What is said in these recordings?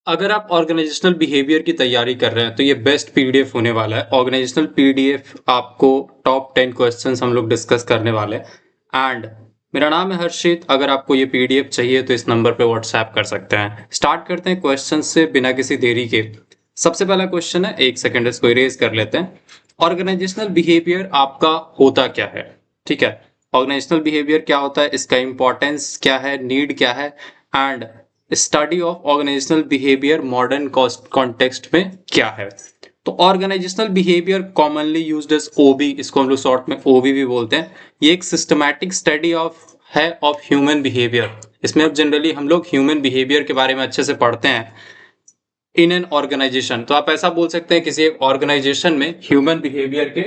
अगर आप organisational behaviour की तैयारी कर रहे हैं तो ये बेस्ट पीडीएफ होने वाला है। ऑर्गेनाइजेशनल पीडीएफ आपको टॉप 10 क्वेश्चंस हम लोग डिस्कस करने वाले हैं। एंड मेरा नाम है हर्षित। अगर आपको ये पीडीएफ चाहिए तो इस नंबर पे व्हाट्सएप कर सकते हैं। स्टार्ट करते हैं क्वेश्चन से बिना किसी देरी के। सबसे पहला क्वेश्चन है, एक सेकेंड इसको इरेज कर लेते हैं। ऑर्गेनाइजेशनल बिहेवियर आपका होता क्या है? ठीक है, ऑर्गेनाइजेशनल बिहेवियर क्या होता है, इसका इंपॉर्टेंस क्या है, नीड क्या है, and study of organisational behaviour modern context में क्या है। तो organisational behaviour commonly used as OB, इसको हम लोग शॉर्ट में ओबी भी बोलते हैं। ये एक systematic study of human behaviour. इसमें अब जनरली हम लोग ह्यूमन बिहेवियर के बारे में अच्छे से पढ़ते हैं इन एन ऑर्गेनाइजेशन। तो आप ऐसा बोल सकते हैं किसी एक ऑर्गेनाइजेशन में ह्यूमन बिहेवियर के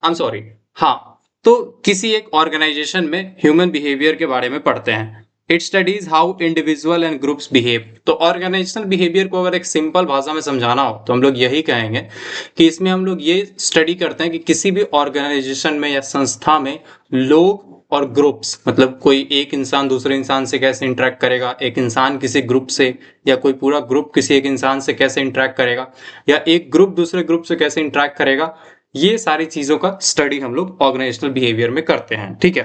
सॉरी, हाँ, तो किसी एक ऑर्गेनाइजेशन में ह्यूमन बिहेवियर के बारे में पढ़ते हैं। It studies how individual and groups behave. तो ऑर्गेनाइजेशनल बिहेवियर को अगर एक सिंपल भाषा में समझाना हो तो हम लोग यही कहेंगे कि इसमें हम लोग ये स्टडी करते हैं कि किसी भी ऑर्गेनाइजेशन में या संस्था में लोग और ग्रुप्स, मतलब कोई एक इंसान दूसरे इंसान से कैसे इंटरेक्ट करेगा, एक इंसान किसी ग्रुप से, या कोई पूरा ग्रुप किसी एक इंसान से कैसे इंटरेक्ट करेगा, या एक ग्रुप दूसरे ग्रुप से कैसे इंटरेक्ट करेगा, ये सारी चीजों का स्टडी हम लोग ऑर्गेनाइजेशनल बिहेवियर में करते हैं। ठीक है,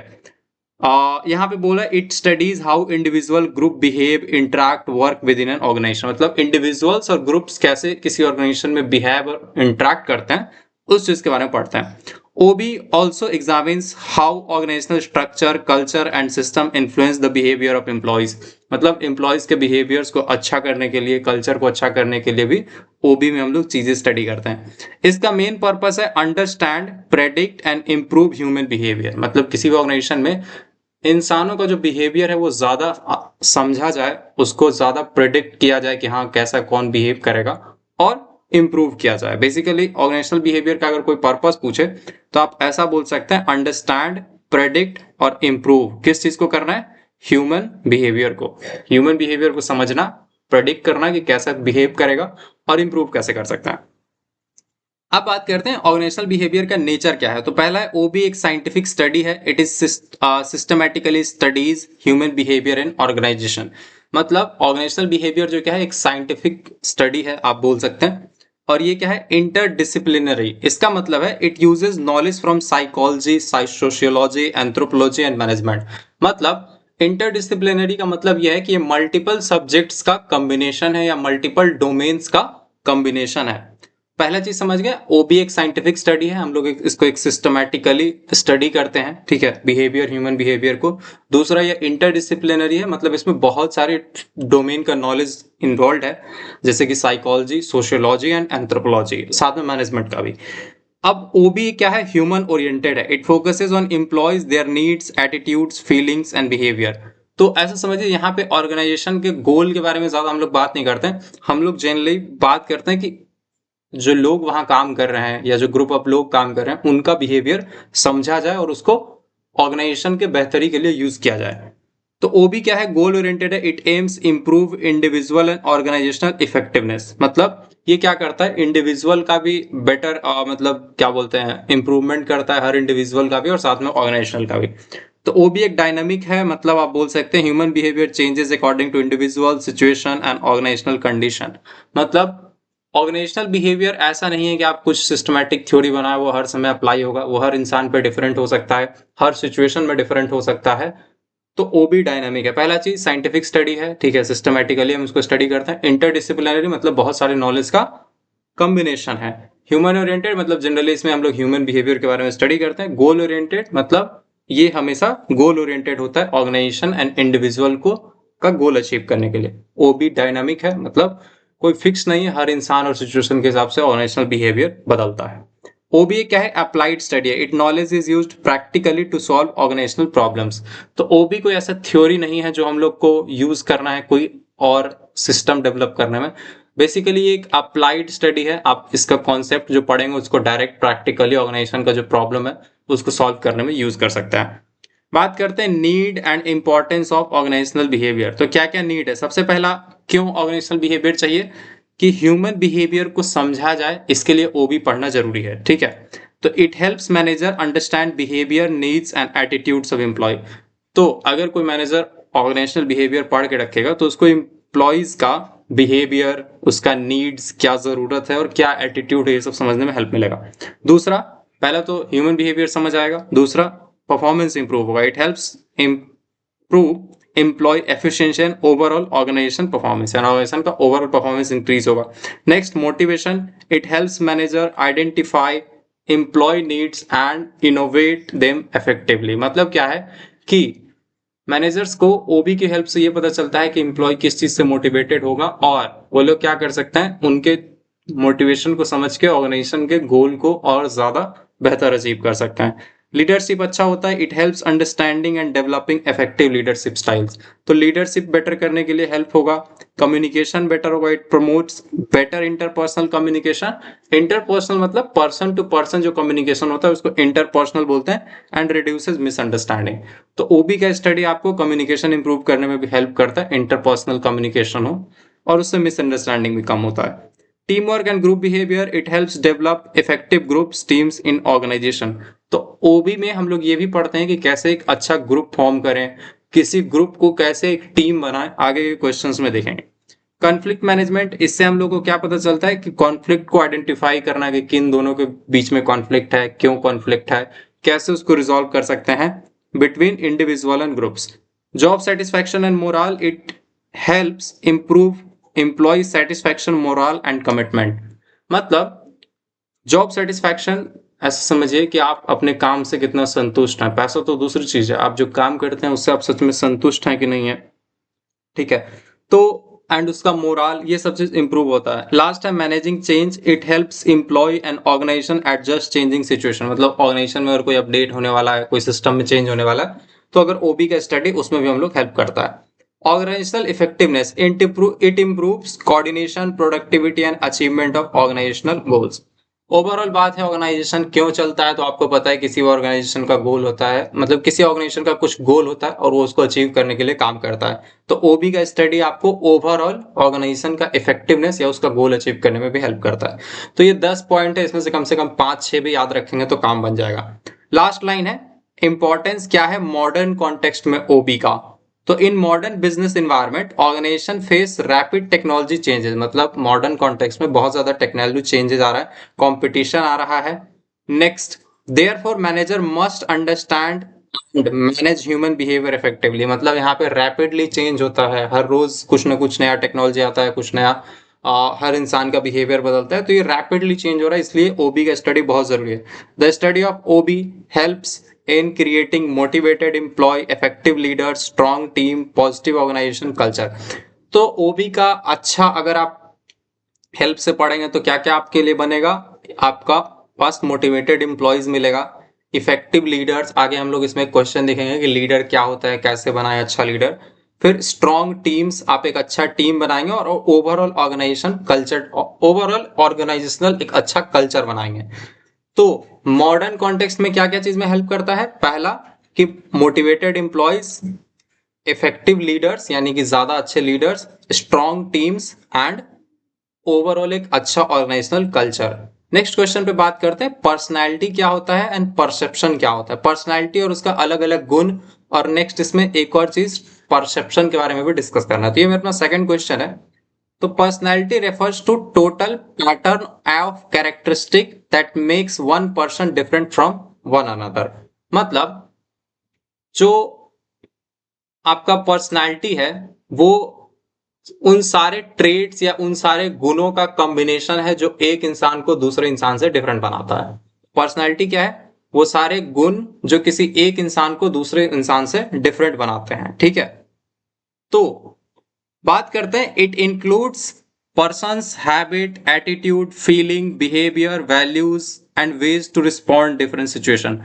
यहाँ पे बोला it studies how individual group behave interact work with in an organisation. मतलब इंडिविजुअल्स और ग्रुप्स कैसे किसी ऑर्गेनाइजेशन में बिहेव और इंटरेक्ट करते हैं, उस चीज के बारे में पढ़ते हैं। OB also examines how organizational structure, culture and system influence the behavior of employees। मतलब एम्प्लॉयज के बिहेवियर्स को अच्छा करने के लिए, कल्चर को अच्छा करने के लिए भी OB में हम लोग चीजें स्टडी करते हैं। इसका मेन पर्पस है understand, predict and improve human behaviour. मतलब किसी भी ऑर्गेनाइजेशन में इंसानों का जो बिहेवियर है वो ज्यादा समझा जाए, उसको ज्यादा प्रेडिक्ट किया जाए कि हाँ कैसा कौन बिहेव करेगा, और इंप्रूव किया जाए। बेसिकली ऑर्गेनाइजेशनल बिहेवियर का अगर कोई पर्पस पूछे तो आप ऐसा बोल सकते हैं, अंडरस्टैंड, प्रेडिक्ट और इंप्रूव। किस चीज को करना है? ह्यूमन बिहेवियर को। ह्यूमन बिहेवियर को समझना, प्रेडिक्ट करना कि कैसा बिहेव करेगा, और इंप्रूव कैसे कर सकता है। अब बात करते हैं ऑर्गेनाइजेशनल बिहेवियर का नेचर क्या है। तो पहला है OB एक साइंटिफिक स्टडी है। It is systematically studies human behaviour in organisation. मतलब ऑर्गेनाइजेशनल बिहेवियर जो क्या है, एक साइंटिफिक स्टडी है आप बोल सकते हैं। और ये क्या है? इंटरडिसिप्लिनरी। इसका मतलब है it uses knowledge from psychology, sociology, anthropology and management. मतलब इंटरडिसिप्लिनरी का मतलब यह है कि ये मल्टीपल सब्जेक्ट्स का कॉम्बिनेशन है या मल्टीपल डोमेन्स का कॉम्बिनेशन है। पहला चीज समझ गए, OB एक साइंटिफिक स्टडी है, हम लोग इसको एक सिस्टमैटिकली स्टडी करते हैं। ठीक है, बिहेवियर, ह्यूमन बिहेवियर को। दूसरा ये इंटरडिसिप्लिनरी है, मतलब इसमें बहुत सारे डोमेन का नॉलेज इन्वॉल्व है, जैसे कि साइकोलॉजी, सोशियोलॉजी एंड एंथ्रोपोलॉजी, साथ में मैनेजमेंट का भी। अब OB क्या है? ह्यूमन ओरिएंटेड है। It focuses on employees, there needs, attitudes, feelings and behaviour. तो ऐसा समझिए यहाँ पे ऑर्गेनाइजेशन के गोल के बारे में ज्यादा हम लोग बात नहीं करते हैं। हम लोग जनरली बात करते हैं कि जो लोग वहां काम कर रहे हैं या जो ग्रुप ऑफ लोग काम कर रहे हैं उनका बिहेवियर समझा जाए और उसको ऑर्गेनाइजेशन के बेहतरी के लिए यूज किया जाए। तो OB क्या है? गोल ओरिएंटेड है। It aims improve individual and organisational effectiveness. मतलब ये क्या करता है? इंडिविजुअल का भी बेटर मतलब क्या बोलते हैं, इंप्रूवमेंट करता है हर इंडिविजुअल का भी और साथ में ऑर्गेनाइजेशनल का भी। तो OB एक डायनामिक है, मतलब आप बोल सकते हैं human behaviour changes according to individual situation and organisational condition. मतलब ऑर्गेनाइजेशनल बिहेवियर ऐसा नहीं है कि आप कुछ सिस्टमैटिक थ्योरी बनाए वो हर समय अप्लाई होगा। वो हर इंसान पे डिफरेंट हो सकता है, हर सिचुएशन में डिफरेंट हो सकता है। तो OB डायनामिक है। पहला चीज साइंटिफिक स्टडी है, ठीक है, सिस्टमैटिकली हम उसको स्टडी करते हैं। इंटरडिसिप्लिनरी मतलब बहुत सारे नॉलेज का कॉम्बिनेशन है। ह्यूमन ओरिएंटेड मतलब जनरली इसमें हम लोग ह्यूमन बिहेवियर के बारे में स्टडी करते हैं। गोल ओरिएंटेड मतलब ये हमेशा गोल ओरिएंटेड होता है ऑर्गेनाइजेशन एंड इंडिविजुअल को का गोल अचीव करने के लिए। OB डायनामिक है, मतलब कोई फिक्स नहीं है, हर इंसान और सिचुएशन के हिसाब से ऑर्गेनाइजेशनल बिहेवियर बदलता है। OB क्या है? अप्लाइड स्टडी है। It knowledge is used practically to solve organisational problems. तो OB कोई ऐसा थ्योरी नहीं है जो हम लोग को यूज करना है कोई और सिस्टम डेवलप करने में। बेसिकली एक अप्लाइड स्टडी है। आप इसका कॉन्सेप्ट जो पढ़ेंगे उसको डायरेक्ट प्रैक्टिकली ऑर्गेनाइजेशन का जो प्रॉब्लम है उसको सॉल्व करने में यूज कर सकता है। बात करते हैं need and importance of organisational behaviour. तो क्या क्या नीड है? सबसे पहला, क्यों ऑर्गेनाइजेशनल बिहेवियर चाहिए? कि ह्यूमन बिहेवियर को समझा जाए, इसके लिए OB पढ़ना जरूरी है। ठीक है, तो it helps manager understand behaviour, needs and attitudes of employee. तो अगर कोई मैनेजर ऑर्गेनाइजेशनल बिहेवियर पढ़ के रखेगा तो उसको एम्प्लॉयज का बिहेवियर, उसका नीड्स, क्या जरूरत है और क्या एटीट्यूड है, ये सब समझने में हेल्प मिलेगा। दूसरा, पहला तो ह्यूमन बिहेवियर समझ आएगा, दूसरा परफॉर्मेंस इंप्रूव होगा, it helps improve employee efficiency and overall organisation performance, organisation का ओवरऑल परफॉर्मेंस इंक्रीज होगा। Next, motivation, it helps manager identify employee needs and innovate them effectively. मतलब क्या है कि मैनेजर्स को ओबी की हेल्प से ये पता चलता है कि एम्प्लॉय किस चीज से मोटिवेटेड होगा और वो लोग क्या कर सकते हैं, उनके मोटिवेशन को समझ के ऑर्गेनाइजेशन के गोल को और ज्यादा बेहतर अचीव कर सकते हैं। लीडरशिप अच्छा होता है, it helps understanding and developing effective leadership styles. तो लीडरशिप बेटर करने के लिए हेल्प होगा। कम्युनिकेशन बेटर होगा, it promotes better interpersonal communication. Interpersonal मतलब पर्सन टू पर्सन जो कम्युनिकेशन होता है उसको इंटरपर्सनल बोलते हैं, एंड रिड्यूसेस मिसअंडरस्टैंडिंग। तो ओबी का स्टडी आपको कम्युनिकेशन इंप्रूव करने में भी हेल्प करता है, इंटरपर्सनल कम्युनिकेशन हो और उससे मिसअंडरस्टैंडिंग भी कम होता है। Team work and group behaviour, it helps develop effective groups teams in organisation. तो ओबी में हम लोग ये भी पढ़ते हैं कि कैसे एक अच्छा ग्रुप फॉर्म करें, किसी ग्रुप को कैसे एक टीम बनाएं, आगे के क्वेश्चंस में देखेंगे। कॉन्फ्लिक्ट मैनेजमेंट, इससे हम लोग को क्या पता चलता है कि कॉन्फ्लिक्ट को आइडेंटिफाई करना कि किन दोनों के बीच में कॉन्फ्लिक्ट है, क्यों कॉन्फ्लिक्ट है, कैसे उसको रिजॉल्व कर सकते हैं between individual and groups. Job satisfaction and morale, it helps improve employee satisfaction, morale and commitment. मतलब जॉब सेटिस्फैक्शन ऐसा समझिए कि आप अपने काम से कितना संतुष्ट हैं, पैसा तो दूसरी चीज है, आप जो काम करते हैं उससे आप सच में संतुष्ट हैं कि नहीं है, ठीक है। तो एंड उसका मोरल, ये सब चीज इंप्रूव होता है। लास्ट है managing change, it helps employee and organisation adjust changing situation. मतलब ऑर्गेनाइजेशन में अगर कोई अपडेट होने वाला है, कोई सिस्टम में चेंज होने वाला है, तो अगर ओबी का स्टडी उसमें भी हम लोग हेल्प करता है। Organisational effectiveness, it improves coordination, productivity and achievement of organisational goals. Overall बात है ऑर्गेनाइजेशन क्यों चलता है, तो आपको पता है किसी ऑर्गेनाइजेशन का गोल होता है, मतलब किसी ऑर्गेनाइजेशन का कुछ गोल होता है और वो उसको अचीव करने के लिए काम करता है। तो ओबी का स्टडी आपको ओवरऑल ऑर्गेनाइजेशन का इफेक्टिवनेस या उसका गोल अचीव करने में भी हेल्प करता है। तो ये 10 पॉइंट है, इसमें से कम 5-6 भी याद रखेंगे तो काम बन जाएगा। लास्ट लाइन है, इंपॉर्टेंस क्या है मॉडर्न कॉन्टेक्स्ट में ओबी का। तो in modern business environment organisation face rapid technology changes. मतलब मॉडर्न कॉन्टेक्स्ट में बहुत ज्यादा टेक्नोलॉजी चेंजेस आ रहा है, कंपटीशन आ रहा है। Next, therefore manager must understand and manage human behaviour effectively. मतलब यहाँ पे रैपिडली चेंज होता है, हर रोज कुछ ना कुछ नया टेक्नोलॉजी आता है, कुछ नया हर इंसान का बिहेवियर बदलता है, तो ये रैपिडली चेंज हो रहा है, इसलिए ओबी का स्टडी बहुत जरूरी है। The study of OB helps in creating motivated employee, effective leaders, strong team, positive organization culture। तो ओबी का अच्छा अगर आप हेल्प से पढ़ेंगे तो क्या क्या आपके लिए बनेगा, आपका पास मोटिवेटेड एम्प्लॉयज मिलेगा, इफेक्टिव लीडर्स, आगे हम लोग इसमें क्वेश्चन देखेंगे कि लीडर क्या होता है, कैसे बनाए अच्छा लीडर। फिर स्ट्रॉन्ग टीम्स, आप एक अच्छा टीम बनाएंगे और overall organisation culture, overall organisational एक अच्छा कल्चर बनाएंगे। तो मॉडर्न कॉन्टेक्स्ट में क्या क्या चीज में हेल्प करता है, पहला कि मोटिवेटेड एम्प्लॉयज, इफेक्टिव लीडर्स यानी कि ज्यादा अच्छे leaders, strong teams and overall एक अच्छा ऑर्गेनाइजेशनल कल्चर। नेक्स्ट क्वेश्चन पे बात करते हैं पर्सनालिटी क्या होता है एंड परसेप्शन क्या होता है, पर्सनालिटी और उसका अलग अलग गुण। और नेक्स्ट इसमें एक और चीज परसेप्शन के बारे में भी डिस्कस करना है। तो ये मेरा अपना सेकंड क्वेश्चन है। तो personality refers to total pattern of characteristic that makes one person different from one another. मतलब जो आपका पर्सनैलिटी है वो उन सारे ट्रेड्स या उन सारे गुणों का कॉम्बिनेशन है जो एक इंसान को दूसरे इंसान से डिफरेंट बनाता है। पर्सनैलिटी क्या है, वो सारे गुण जो किसी एक इंसान को दूसरे इंसान से डिफरेंट बनाते हैं, ठीक है। तो बात करते हैं, it includes person's habit, attitude, feeling, behaviour, values and ways to respond different situation.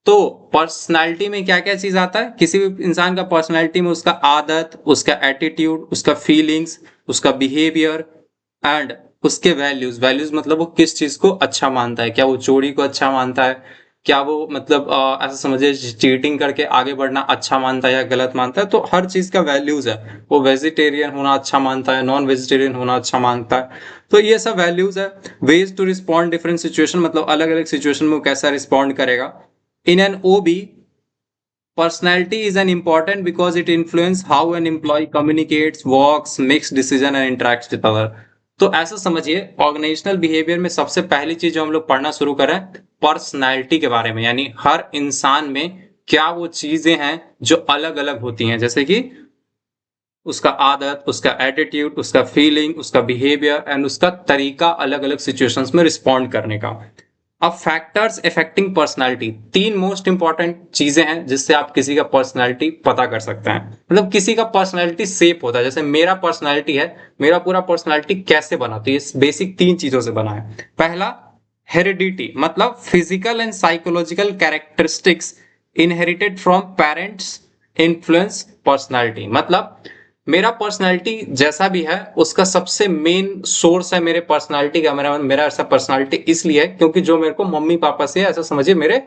तो पर्सनालिटी में क्या क्या चीज आता है, किसी भी इंसान का पर्सनालिटी में उसका आदत, उसका एटीट्यूड, उसका फीलिंग्स, उसका बिहेवियर एंड उसके वैल्यूज। वैल्यूज मतलब वो किस चीज को अच्छा मानता है, क्या वो चोरी को अच्छा मानता है, क्या वो मतलब ऐसा समझिए चीटिंग करके आगे बढ़ना अच्छा मानता है या गलत मानता है। तो हर चीज का वैल्यूज है, वो वेजिटेरियन होना अच्छा मानता है, नॉन वेजिटेरियन होना अच्छा मानता है, तो ये सब वैल्यूज है। Ways to respond different situation, मतलब अलग अलग सिचुएशन में वो कैसा रिस्पॉन्ड करेगा। In an OB personality is an important because it influence how an employee communicates, works, makes decision and interacts with other. तो ऐसा समझिए, ऑर्गेनाइजेशनल बिहेवियर में सबसे पहली चीज जो हम लोग पढ़ना शुरू करें पर्सनैलिटी के बारे में, यानी हर इंसान में क्या वो चीजें हैं जो अलग अलग होती हैं, जैसे कि उसका आदत, उसका एटीट्यूड, उसका फीलिंग, उसका बिहेवियर एंड उसका तरीका अलग अलग सिचुएशंस में रिस्पॉन्ड करने का। अब फैक्टर्स अफेक्टिंग पर्सनालिटी, तीन मोस्ट इंपॉर्टेंट चीजें हैं जिससे आप किसी का पर्सनालिटी पता कर सकते हैं, मतलब किसी का पर्सनालिटी शेप होता है। जैसे मेरा पर्सनालिटी है, मेरा पूरा पर्सनालिटी कैसे बना, तो ये बेसिक तीन चीजों से बना है। पहला हेरिडिटी, मतलब physical and psychological characteristics inherited from parents influence personality, मतलब मेरा पर्सनालिटी जैसा भी है उसका सबसे मेन सोर्स है मेरे पर्सनालिटी का, मेरा ऐसा पर्सनालिटी इसलिए है क्योंकि जो मेरे को मम्मी पापा से, ऐसा समझिए मेरे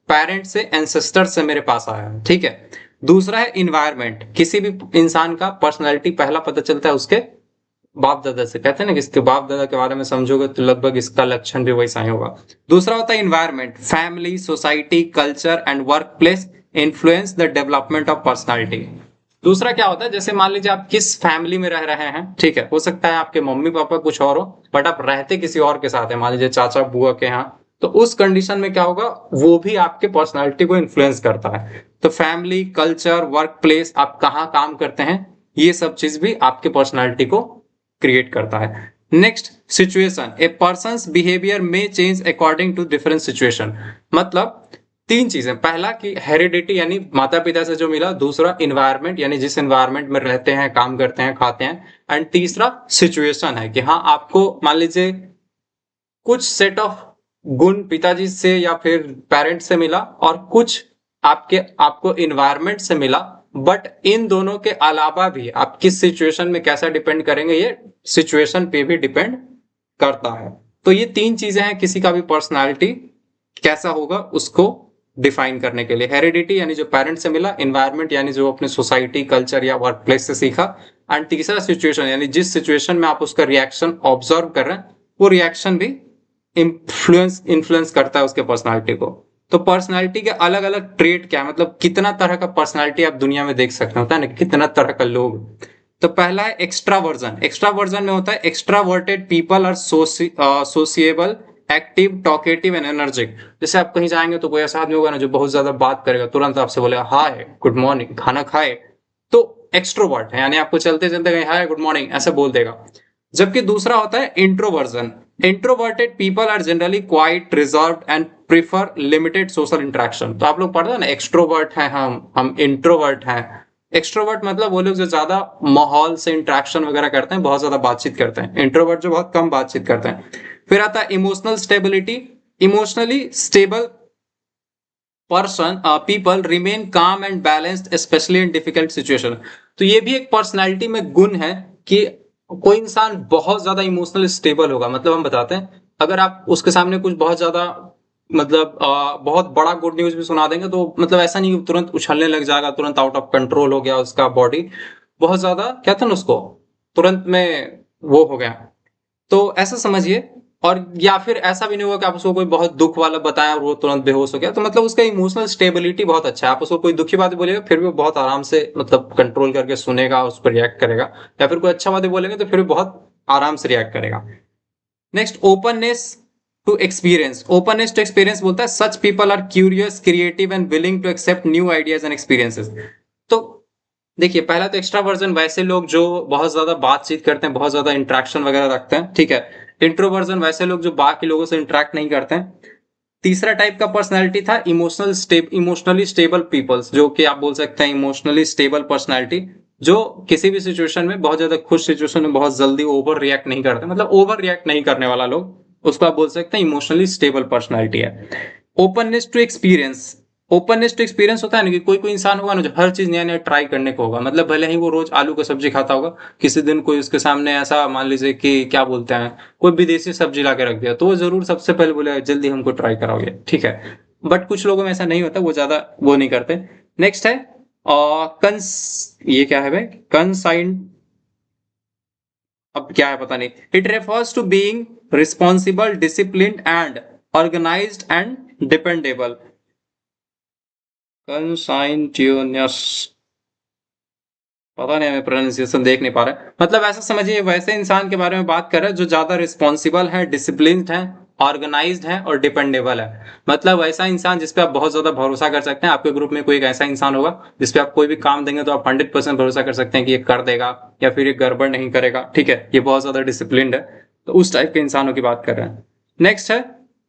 पेरेंट्स से, एंसेस्टर से मेरे पास आया है, ठीक है। दूसरा है इन्वायरमेंट, किसी भी इंसान का पर्सनालिटी पहला पता चलता है उसके बाप दादा से, कहते हैं ना कि इसके बाप दादा के बारे में समझोगे तो लगभग इसका लक्षण भी वैसा ही होगा। दूसरा होता है environment, family, society, culture and work place influence the development of personality. दूसरा क्या होता है, जैसे मान लीजिए आप किस फैमिली में रह रहे हैं, ठीक है, हो सकता है आपके मम्मी पापा कुछ और हो बट आप रहते किसी और के साथ है, मान लीजिए चाचा बुआ के यहाँ, तो उस कंडीशन में क्या होगा, वो भी आपके पर्सनालिटी को इन्फ्लुएंस करता है। तो फैमिली, कल्चर, वर्क प्लेस, आप कहाँ काम करते हैं, ये सब चीज भी आपके पर्सनालिटी को क्रिएट करता है। Next, situation, a person's behaviour में change according to different situation, मतलब तीन चीजें, पहला कि हेरिडिटी यानी माता पिता से जो मिला, दूसरा इन्वायरमेंट यानी जिस इन्वायरमेंट में रहते हैं, काम करते हैं, खाते हैं, एंड तीसरा सिचुएशन है कि हाँ आपको मान लीजिए कुछ सेट ऑफ गुण पिताजी से या फिर पेरेंट्स से मिला और कुछ आपको इन्वायरमेंट से मिला, बट इन दोनों के अलावा भी आप किस सिचुएशन में कैसा डिपेंड करेंगे, ये सिचुएशन पे भी डिपेंड करता है। तो ये तीन चीजें हैं किसी का भी पर्सनालिटी कैसा होगा उसको डिफाइन करने के लिए, हेरिडिटी यानी जो पेरेंट्स से मिला, इन्वायरमेंट यानी जो अपने सोसाइटी, कल्चर या वर्क प्लेस से सीखा, एंड तीसरा सिचुएशन यानी जिस सिचुएशन में आप उसका रिएक्शन ऑब्जर्व कर रहे हैं, वो रिएक्शन भी इन्फ्लुएंस करता है उसके पर्सनालिटी को। तो पर्सनालिटी के अलग अलग ट्रेट क्या है, मतलब कितना तरह का पर्सनालिटी आप दुनिया में देख सकते हैं, होता है ना कितना तरह का लोग। तो पहला है एक्स्ट्रावर्जन, एक्स्ट्रावर्जन में होता है extraverted people are sociable, active, talkative and energetic. जैसे आप कहीं जाएंगे तो कोई ऐसा आदमी होगा ना जो बहुत ज्यादा बात करेगा, तुरंत आपसे बोलेगा हाय, गुड मॉर्निंग, खाना खाए, तो एक्सट्रोवर्ट है, यानी आपको चलते चलते कहीं हाय गुड मॉर्निंग ऐसे बोल देगा। जबकि दूसरा होता है introversion, introverted people are generally quiet, reserved and prefer limited social interaction. तो आप लोग पढ़ते हैं ना, एक्सट्रोवर्ट है हम इंट्रोवर्ट हैं। एक्सट्रोवर्ट मतलब वो लोग जो ज्यादा माहौल से इंटरेक्शन वगैरह करते हैं, बहुत ज्यादा बातचीत करते हैं, इंट्रोवर्ट जो बहुत कम बातचीत करते हैं। फिर आता है emotional stability, emotionally stable person people remain काम and balanced specially in difficult situation. तो ये भी एक पर्सनालिटी में गुण है कि कोई इंसान बहुत ज्यादा इमोशनल स्टेबल होगा, मतलब हम बताते हैं अगर आप उसके सामने कुछ बहुत ज्यादा मतलब बहुत बड़ा गुड न्यूज भी सुना देंगे तो मतलब ऐसा नहीं तुरंत उछलने लग जाएगा, तुरंत आउट ऑफ कंट्रोल हो गया उसका बॉडी, बहुत ज्यादा क्या था ना उसको तुरंत में वो हो गया, तो ऐसा समझिए। और या फिर ऐसा भी नहीं होगा कि आप उसको कोई बहुत दुख वाला बताया और वो तुरंत बेहोश हो गया, तो मतलब उसका इमोशनल स्टेबिलिटी बहुत अच्छा है। आप उसको कोई दुखी बात बोलेगा फिर भी वो बहुत आराम से मतलब कंट्रोल करके सुनेगा, उस पर रिएक्ट करेगा, या फिर कोई अच्छा बात बोलेंगे तो फिर भी बहुत आराम से रिएक्ट करेगा। Next, openness to experience, openness to experience बोलता है such people are curious, creative and willing to accept new ideas and experiences. तो देखिए पहला तो एक्स्ट्रावर्जन वैसे लोग जो बहुत ज्यादा बातचीत करते हैं, बहुत ज्यादा इंटरेक्शन वगैरह रखते हैं, ठीक है। इंट्रोवर्जन वैसे लोग जो बाकी लोगों से इंटरेक्ट नहीं करते हैं। तीसरा टाइप का पर्सनालिटी था इमोशनली स्टेबल पीपल्स, जो कि आप बोल सकते हैं इमोशनली स्टेबल पर्सनालिटी, जो किसी भी सिचुएशन में, बहुत ज्यादा खुश सिचुएशन में बहुत जल्दी ओवर रिएक्ट नहीं करते, मतलब ओवर रिएक्ट नहीं करने वाला लोग, उसको आप बोल सकते हैं इमोशनली स्टेबल पर्सनालिटी है। Openness to experience, openness to experience होता है ना कि कोई कोई इंसान होगा ना जो हर चीज नया नया ट्राई करने को होगा, मतलब भले ही वो रोज आलू का सब्जी खाता होगा, किसी दिन कोई उसके सामने ऐसा मान लीजिए कि क्या बोलते हैं कोई विदेशी सब्जी ला के रख दिया, तो वो जरूर सबसे पहले बोलेगा जल्दी हमको ट्राई कराओगे, ठीक है। बट कुछ लोगों में ऐसा नहीं होता, वो ज्यादा वो नहीं करते। नेक्स्ट है ये क्या है भाई, कंसाइन, अब क्या है पता नहीं। It refers to being responsible, disciplined and organised and dependable. Conscientious, पता नहीं, हमें प्रोनाउंसिएशन देख नहीं पा रहे, मतलब ऐसा समझिए वैसे इंसान के बारे में बात कर रहे हैं जो ज्यादा रिस्पॉन्सिबल है, डिसिप्लिन्ड है, ऑर्गेनाइज्ड है और डिपेंडेबल है। मतलब ऐसा इंसान जिसपे आप बहुत ज्यादा भरोसा कर सकते हैं। आपके ग्रुप में कोई एक ऐसा इंसान होगा जिसपे आप कोई भी काम देंगे तो आप 100% भरोसा कर सकते हैं कि ये कर देगा या फिर ये गड़बड़ नहीं करेगा, ठीक है, ये बहुत ज्यादा डिसिप्लिन्ड है। तो उस टाइप के इंसानों की बात कर रहे हैं। नेक्स्ट है,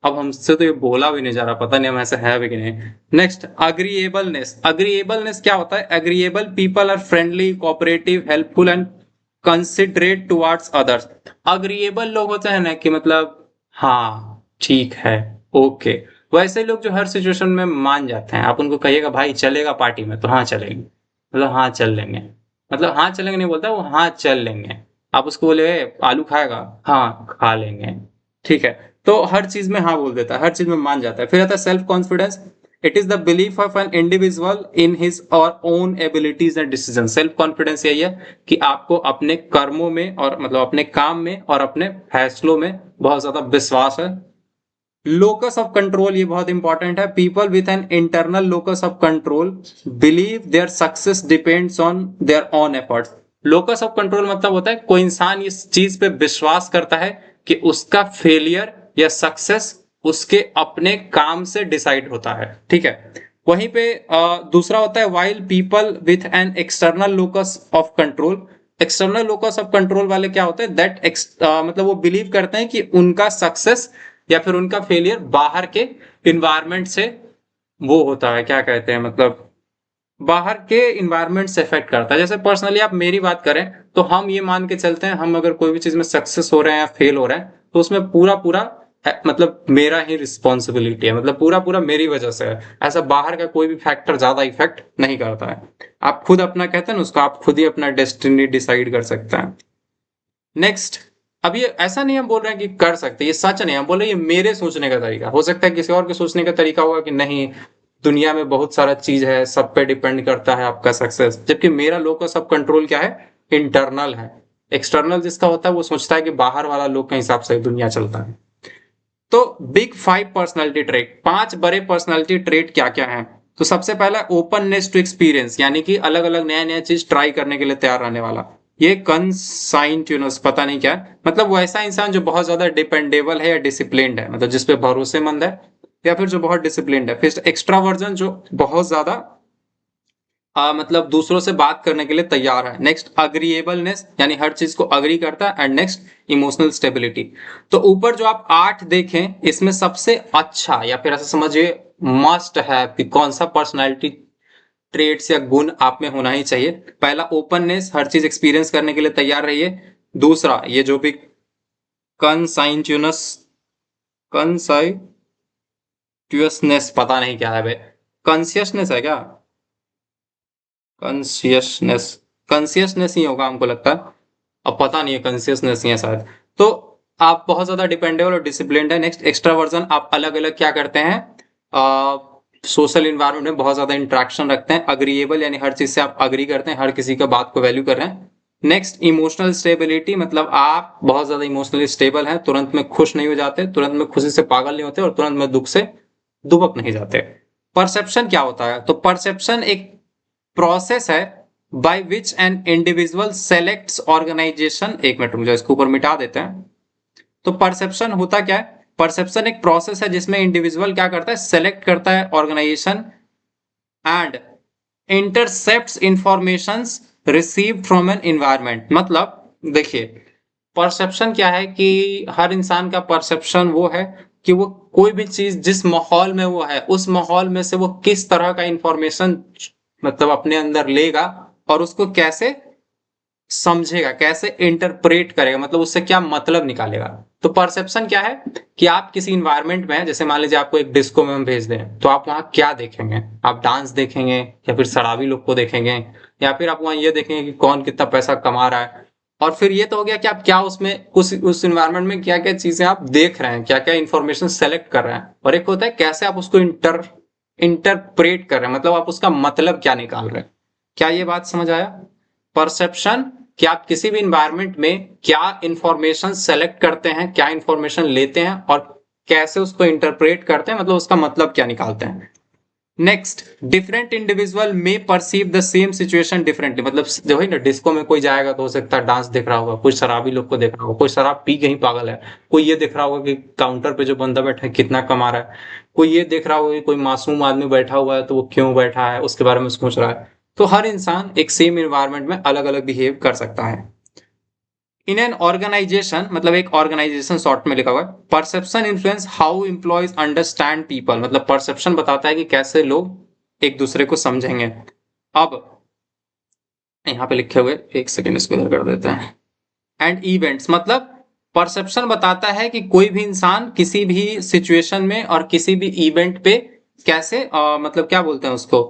अब हमसे तो ये बोला भी नहीं जा रहा, पता नहीं हम ऐसे है भी कि नहीं। Next, agreeableness. अग्रीएबलनेस क्या होता है? Agreeable people are friendly, cooperative, helpful and considerate towards others. Agreeable लोग होते हैं ना कि मतलब हाँ ठीक है, ओके, वैसे लोग जो हर सिचुएशन में मान जाते हैं। आप उनको कहिएगा भाई चलेगा पार्टी में, तो हाँ चलेंगे, मतलब हाँ चल लेंगे, मतलब हाँ चलेंगे नहीं बोलता वो, हाँ चल लेंगे। आप उसको बोले आलू खाएगा, हाँ खा लेंगे, ठीक है। तो हर चीज में हाँ बोल देता है, हर चीज में मान जाता है। फिर आता है self confidence. It is the belief of an individual in his or own abilities and decision. Self confidence यही है कि आपको अपने कर्मों में और मतलब अपने काम में और अपने फैसलों में बहुत ज्यादा विश्वास है। लोकस ऑफ कंट्रोल, ये बहुत इंपॉर्टेंट है। People with an internal locus of control believe their success depends on their own efforts. Locus of control मतलब होता है कोई इंसान इस चीज पे विश्वास करता है कि उसका फेलियर या सक्सेस उसके अपने काम से डिसाइड होता है, ठीक है। वहीं पे दूसरा होता है while people with an external locus of control. External locus of control वाले क्या होते हैं? दैट मतलब वो बिलीव करते हैं कि उनका सक्सेस या फिर उनका फेलियर बाहर के इन्वायरमेंट से वो होता है, क्या कहते हैं, मतलब बाहर के इन्वायरमेंट से इफेक्ट करता है। जैसे पर्सनली आप मेरी बात करें तो हम ये मान के चलते हैं, हम अगर कोई भी चीज में सक्सेस हो रहे हैं या फेल हो रहे हैं तो उसमें पूरा पूरा मतलब मेरा ही रिस्पॉन्सिबिलिटी है, मतलब पूरा पूरा मेरी वजह से है। ऐसा बाहर का कोई भी फैक्टर ज्यादा इफेक्ट नहीं करता है। आप खुद अपना कहते हैं ना उसको, आप खुद ही अपना डेस्टिनी डिसाइड कर सकते हैं। नेक्स्ट, अब ये ऐसा नहीं हम बोल रहे हैं कि कर सकते, ये सच नहीं, हम बोल रहे हैं ये मेरे सोचने का तरीका। हो सकता है किसी और के सोचने का तरीका होगा कि नहीं, दुनिया में बहुत सारा चीज है, सब पे डिपेंड करता है आपका सक्सेस, जबकि मेरा लोकस ऑफ कंट्रोल क्या है? इंटरनल है। एक्सटर्नल जिसका होता है वो सोचता है कि बाहर वाला लोग के हिसाब से दुनिया चलता है। तो बिग 5 पर्सनालिटी ट्रेट, 5 बड़े पर्सनालिटी ट्रेट क्या क्या है? तो सबसे पहला ओपननेस टू एक्सपीरियंस, यानी कि अलग अलग नया नया चीज ट्राई करने के लिए तैयार रहने वाला। ये कंसाइंट्यूनस, पता नहीं क्या है, मतलब वो ऐसा इंसान जो बहुत ज्यादा डिपेंडेबल है या डिसिप्लिन्ड है, मतलब जिसपे भरोसेमंद है या फिर जो बहुत डिसिप्लिन्ड है। फिर एक्स्ट्रावर्जन, जो बहुत ज्यादा मतलब दूसरों से बात करने के लिए तैयार है। नेक्स्ट अग्रीएबलनेस, यानी हर चीज को अग्री करता है। And next emotional stability. तो ऊपर जो आप 8 देखें, इसमें सबसे अच्छा या फिर ऐसा समझिए मस्ट है कि कौन सा पर्सनालिटी ट्रेट्स या गुण आप में होना ही चाहिए। पहला ओपननेस, हर चीज एक्सपीरियंस करने के लिए तैयार रहिए। दूसरा ये जो भी कंसाइंट्यूनस, कंसाइट्यूसनेस, पता नहीं क्या है भाई, कॉन्सियसनेस है क्या? कॉन्सियसनेस, कॉन्सियसनेस ही होगा हमको लगता है, अब पता नहीं है, कॉन्सियसनेस ही है शायद। तो आप बहुत ज्यादा डिपेंडेबल और डिसिप्लिन्ड है। नेक्स्ट एक्स्ट्रावर्जन, आप अलग अलग क्या करते हैं, सोशल इन्वायरमेंट में बहुत ज्यादा इंट्रैक्शन रखते हैं। अग्रीएबल यानी हर चीज से आप अग्री करते हैं, हर किसी का बात को वैल्यू कर रहे हैं। नेक्स्ट इमोशनल स्टेबिलिटी, मतलब आप बहुत ज्यादा इमोशनली स्टेबल हैं, तुरंत में खुश नहीं हो जाते, तुरंत में खुशी से पागल नहीं होते और तुरंत में दुख से दुबक नहीं जाते। परसेप्शन क्या होता है? तो परसेप्शन एक प्रोसेस है by which an individual selects organisation. एक मिनट मुझे इसको ऊपर मिटा देते हैं। तो परसेप्शन होता क्या है? परसेप्शन एक प्रोसेस है जिसमें इंडिविजुअल क्या करता है, सेलेक्ट करता है organisation and intercepts information receive from an environment. मतलब देखिए, परसेप्शन क्या है कि हर इंसान का परसेप्शन वो है कि वो कोई भी चीज जिस माहौल में वो है उस माहौल में से वो किस तरह का इंफॉर्मेशन मतलब अपने अंदर लेगा और उसको कैसे समझेगा, कैसे इंटरप्रेट करेगा, मतलब उससे क्या मतलब निकालेगा। तो परसेप्शन क्या है कि आप किसी इन्वायरमेंट में हैं, जैसे मान लीजिए आपको एक डिस्को में हम भेज दें तो आप वहां क्या देखेंगे? आप डांस देखेंगे या फिर शराबी लोग को देखेंगे या फिर आप वहां ये देखेंगे कि कौन कितना पैसा कमा रहा है। और फिर ये तो हो गया कि आप क्या उसमें उस इन्वायरमेंट में क्या क्या चीजें आप देख रहे हैं, क्या क्या इंफॉर्मेशन सेलेक्ट कर रहे हैं। और एक होता है कैसे आप उसको इंटरप्रेट कर रहे हैं, मतलब आप उसका मतलब क्या निकाल रहे हैं। क्या ये बात समझ आया? परसेप्शन कि आप किसी भी इन्वायरमेंट में क्या इंफॉर्मेशन सेलेक्ट करते हैं, क्या इंफॉर्मेशन लेते हैं और कैसे उसको इंटरप्रेट करते हैं, मतलब उसका मतलब क्या निकालते हैं। नेक्स्ट, डिफरेंट इंडिविजुअल में perceive the same situation differently. मतलब जो है ना, डिस्को में कोई जाएगा तो हो सकता है डांस देख रहा होगा, कुछ शराबी लोग को देख रहा होगा, कोई शराब पी के ही पागल है, कोई ये देख रहा होगा कि काउंटर पे जो बंदा बैठा है कितना कमा रहा है, कोई ये देख रहा होगा कि कोई मासूम आदमी बैठा हुआ है तो वो क्यों बैठा है उसके बारे में सोच रहा है। तो हर इंसान एक सेम इन्वायरमेंट में अलग अलग बिहेव कर सकता है। इन एन ऑर्गेनाइजेशन, मतलब एक ऑर्गेनाइजेशन शॉर्ट में लिखा हुआ है, perception influence how employees understand people. मतलब परसेप्शन बताता है कि कैसे लोग एक दूसरे को समझेंगे। अब यहाँ पे लिखे हुए, एक सेकेंड इसको इधर कर देते हैं। एंड इवेंट्स, मतलब परसेप्शन बताता है कि कोई भी इंसान किसी भी सिचुएशन में और किसी भी इवेंट पे कैसे मतलब क्या बोलते हैं उसको,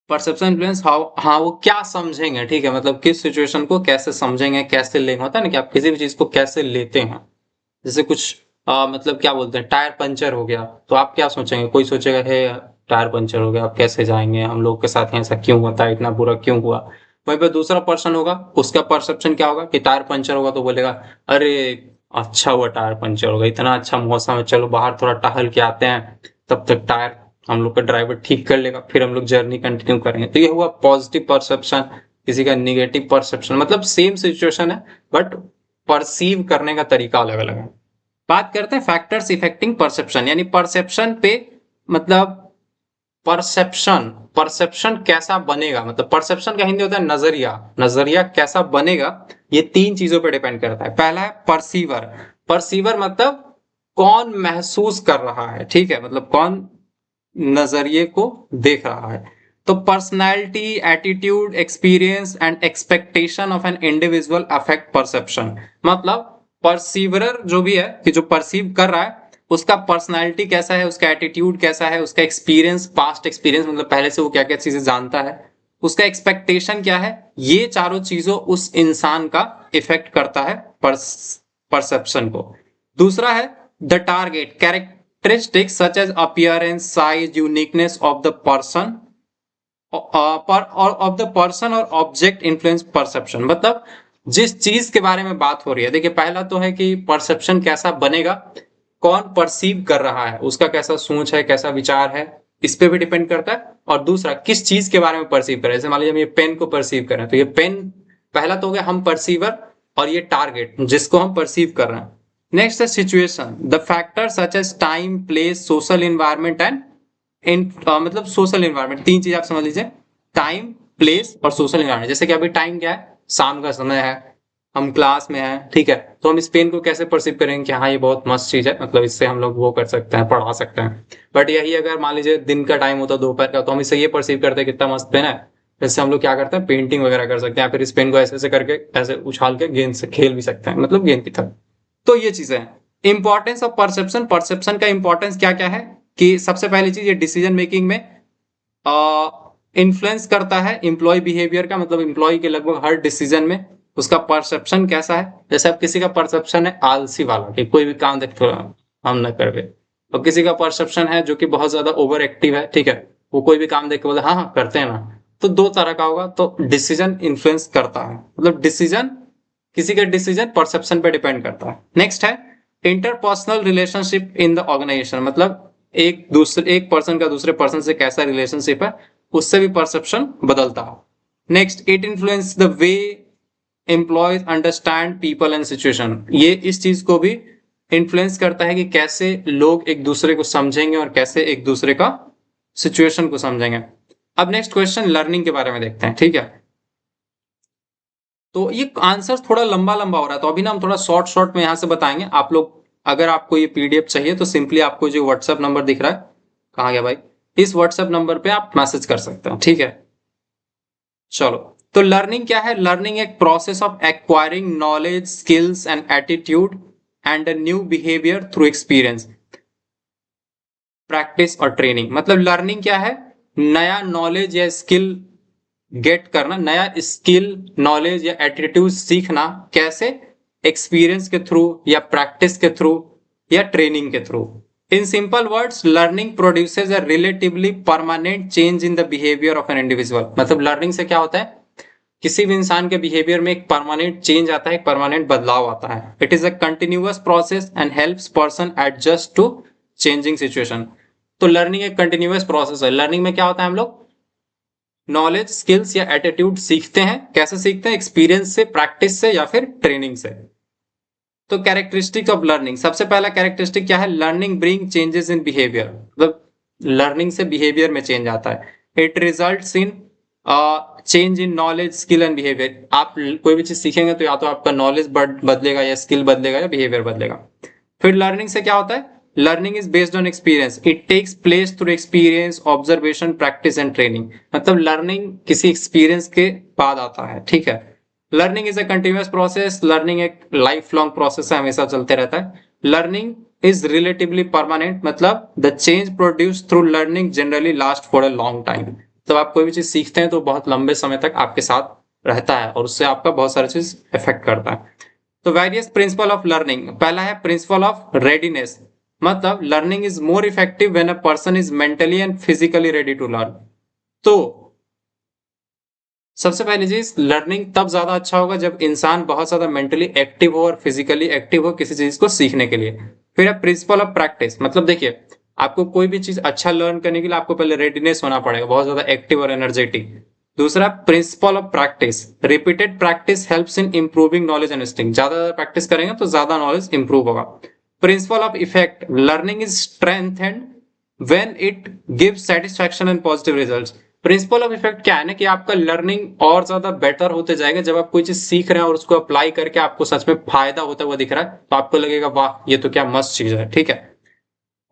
परसेप्शन इन्फ्लुएंस हाउ, हाँ वो क्या समझेंगे, ठीक है, मतलब किस सिचुएशन को कैसे समझेंगे, कैसे लेंगे। होता है ना कि आप किसी भी चीज को कैसे लेते हैं। जैसे कुछ मतलब क्या बोलते हैं, टायर पंचर हो गया तो आप क्या सोचेंगे, कोई सोचेगा हे टायर पंचर हो गया, आप कैसे जाएंगे, हम लोग के साथ ऐसा क्यों होता है, इतना बुरा क्यों हुआ। वहीं पे दूसरा पर्सन होगा, उसका परसेप्शन क्या होगा कि टायर पंचर होगा तो बोलेगा अरे अच्छा हुआ टायर पंचर होगा, इतना अच्छा मौसम है, चलो बाहर थोड़ा टहल के आते हैं, तब तक टायर हम लोग का ड्राइवर ठीक कर लेगा, फिर हम लोग जर्नी कंटिन्यू करेंगे। तो ये हुआ पॉजिटिव परसेप्शन। किसी का निगेटिव परसेप्शन, मतलब सेम सिचुएशन है बट परसीव करने का तरीका अलग अलग है। बात करते हैं फैक्टर्स इफेक्टिंग परसेप्शन, यानी परसेप्शन पे, मतलब परसेप्शन, परसेप्शन कैसा बनेगा, मतलब परसेप्शन का हिंदी होता है नजरिया, नजरिया कैसा बनेगा, ये तीन चीजों पे डिपेंड करता है। पहला है परसीवर, परसीवर मतलब कौन महसूस कर रहा है, ठीक है, मतलब कौन नजरिए को देख रहा है। तो personality, attitude, experience and expectation of an individual affect perception. मतलब परसीवरर जो भी है कि जो परसीव कर रहा है, उसका पर्सनैलिटी कैसा है, उसका एटीट्यूड कैसा है, उसका एक्सपीरियंस, पास्ट एक्सपीरियंस मतलब पहले से वो क्या क्या चीजें जानता है, उसका एक्सपेक्टेशन क्या है, ये चारों चीजों उस इंसान का इफेक्ट करता है परसेप्शन को। दूसरा है the target characteristics such as appearance, size, uniqueness of the person of the person और ऑब्जेक्ट इन्फ्लुएंस परसेप्शन। मतलब जिस चीज के बारे में बात हो रही है, देखिए पहला तो है कि परसेप्शन कैसा बनेगा, कौन परसीव कर रहा है, उसका कैसा सोच है, कैसा विचार है, इस पे भी डिपेंड करता है। और दूसरा किस चीज के बारे में परसीव कर रहे हैं, जैसे मान लीजिए हम ये पेन को परसीव कर रहे हैं, तो ये पेन, पहला तो हो गया हम परसीवर, और ये टारगेट जिसको हम परसीव कर रहे हैं। नेक्स्ट है situation, the factor such as time, place, social environment and मतलब सोशल इन्वायरमेंट। तीन चीज आप समझ लीजिए, टाइम, प्लेस और सोशल इन्वायरमेंट। जैसे कि अभी टाइम क्या है, शाम का समय है, हम क्लास में हैं, ठीक है, तो हम इस पेन को कैसे परसीव करेंगे कि हाँ ये बहुत मस्त चीज है, मतलब इससे हम लोग वो कर सकते हैं, पढ़ा सकते हैं। बट यही अगर मान लीजिए दिन का टाइम होता है, दोपहर का, तो हम इससे ये परसीव करते हैं कितना मस्त पेन है, इससे हम लोग क्या करते हैं, पेंटिंग वगैरह कर सकते हैं, या फिर इस पेन को ऐसे ऐसे करके ऐसे उछाल के गेंद से खेल भी सकते हैं, मतलब गेंद की तरह। तो ये चीजें हैं। इंपॉर्टेंस ऑफ परसेप्शन, परसेप्शन का इंपॉर्टेंस क्या क्या है कि सबसे पहली चीज ये डिसीजन मेकिंग में इन्फ्लुएंस करता है एम्प्लॉय बिहेवियर का, मतलब एम्प्लॉय के लगभग हर डिसीजन में उसका परसेप्शन कैसा है। जैसे अब किसी का परसेप्शन है आलसी वाला कि कोई भी काम देख तो हम न कर, और किसी का परसेप्शन है जो कि बहुत ज्यादा ओवर एक्टिव है, ठीक है, वो कोई भी काम देख के बोले हाँ हाँ करते हैं ना। तो दो तरह का होगा, तो डिसीजन इन्फ्लुएंस करता है, मतलब डिसीजन, किसी का डिसीजन परसेप्शन पे डिपेंड करता है। नेक्स्ट है interpersonal relationship in the organisation, मतलब एक पर्सन का दूसरे पर्सन से कैसा रिलेशनशिप है, उससे भी परसेप्शन बदलता है। Next, it influence the way employees understand people and situation, ये इस चीज को भी इन्फ्लुएंस करता है कि कैसे लोग एक दूसरे को समझेंगे और कैसे एक दूसरे का सिचुएशन को समझेंगे। अब नेक्स्ट क्वेश्चन लर्निंग के बारे में देखते हैं, ठीक है। तो ये आंसर थोड़ा लंबा लंबा हो रहा है, तो अभी ना हम थोड़ा शॉर्ट शॉर्ट में यहां से बताएंगे। आप लोग अगर आपको ये पीडीएफ चाहिए तो सिंपली आपको जो व्हाट्सएप नंबर दिख रहा है, कहाँ गया भाई, इस व्हाट्सएप नंबर पे आप मैसेज कर सकते हैं, ठीक है। चलो, तो लर्निंग क्या है, लर्निंग एक process of acquiring knowledge, skills and attitude and new behaviour through experience, practice और ट्रेनिंग। मतलब लर्निंग क्या है, नया नॉलेज या स्किल गेट करना, नया स्किल, नॉलेज या एटीट्यूड सीखना, कैसे, एक्सपीरियंस के थ्रू या प्रैक्टिस के थ्रू या ट्रेनिंग के through. In simple words, learning produces a relatively permanent change in the behaviour of an individual. मतलब लर्निंग से क्या होता है, किसी भी इंसान के बिहेवियर में एक परमानेंट चेंज आता है, एक परमानेंट बदलाव आता है। It is a continuous process and helps person adjust to changing situation. तो लर्निंग एक कंटिन्यूअस प्रोसेस है। लर्निंग में क्या होता है, हम लोग नॉलेज, स्किल्स या एटीट्यूड सीखते हैं। कैसे सीखते हैं? एक्सपीरियंस से, प्रैक्टिस से या फिर ट्रेनिंग से। तो कैरेक्टरिस्टिक ऑफ लर्निंग, सबसे पहला कैरेक्टरिस्टिक क्या है? Learning bring changes in behaviour, मतलब लर्निंग से बिहेवियर में चेंज आता है। It results in change in knowledge, skill and behaviour. आप कोई भी चीज सीखेंगे तो या तो आपका नॉलेज बदलेगा या स्किल बदलेगा या बिहेवियर बदलेगा। फिर लर्निंग से क्या होता है? Learning is based on experience, it takes place through experience, observation, practice and training. मतलब लर्निंग किसी एक्सपीरियंस के बाद आता है, ठीक है। Learning is a continuous process, learning एक लाइफ लॉन्ग प्रोसेस है, हमेशा चलते रहता है। लर्निंग इज रिलेटिवली परमानेंट, मतलब the change produce through learning generally last for a long time. तो आप कोई भी चीज सीखते हैं तो बहुत लंबे समय तक आपके साथ रहता है और उससे आपका बहुत सारी चीज इफेक्ट करता है। तो वेरियस प्रिंसिपल ऑफ लर्निंग, पहला है प्रिंसिपल ऑफ रेडीनेस, मतलब learning is more effective when a person is mentally and physically ready to learn. तो सबसे पहली चीज, लर्निंग तब ज्यादा अच्छा होगा जब इंसान बहुत ज्यादा मेंटली एक्टिव हो और फिजिकली एक्टिव हो किसी चीज को सीखने के लिए। फिर है प्रिंसिपल ऑफ प्रैक्टिस, मतलब देखिए आपको कोई भी चीज अच्छा लर्न करने के लिए आपको पहले रेडीनेस होना पड़ेगा, बहुत ज्यादा एक्टिव और एनर्जेटिक। दूसरा principle of practice, repeated practice helps in improving knowledge and skill. ज्यादा प्रैक्टिस करेंगे तो ज्यादा नॉलेज इंप्रूव होगा। Principle of effect, learning is strength and when it gives satisfaction and positive results. Principle of effect क्या है ना, कि आपका लर्निंग और ज्यादा बेटर होते जाएगा जब आप कोई चीज सीख रहे हैं और उसको अप्लाई करके आपको सच में फायदा होता हुआ दिख रहा है, तो आपको लगेगा वाह ये तो क्या मस्त चीज है, ठीक है।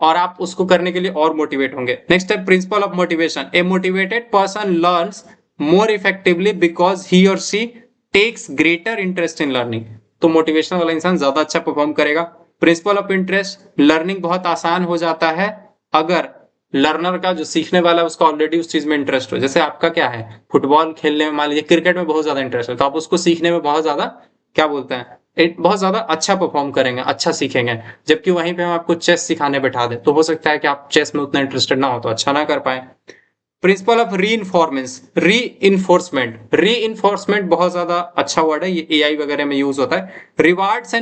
और आप उसको करने के लिए और मोटिवेट होंगे। नेक्स्ट है principle of motivation, a motivated person learns more effectively because he or she takes greater interest in learning. तो मोटिवेशन वाला इंसान ज्यादा अच्छा परफॉर्म करेगा। प्रिंसिपल ऑफ इंटरेस्ट, लर्निंग बहुत आसान हो जाता है अगर लर्नर का जो सीखने वाला है उसका ऑलरेडी उस चीज में इंटरेस्ट हो। जैसे आपका क्या है, फुटबॉल खेलने में, मान लीजिए क्रिकेट में बहुत ज्यादा इंटरेस्ट है, तो आप उसको सीखने में बहुत ज्यादा क्या बोलते हैं, बहुत ज्यादा अच्छा परफॉर्म करेंगे, अच्छा सीखेंगे। जबकि वहीं पे हम आपको चेस सिखाने बैठा दें तो हो सकता है कि आप चेस में उतना इंटरेस्टेड ना हो तो अच्छा ना कर पाए। प्रिंसिपल ऑफ री इन्फोर्समेंट बहुत ज्यादा अच्छा वर्ड है, ये एआई वगैरह में यूज होता है। Rewards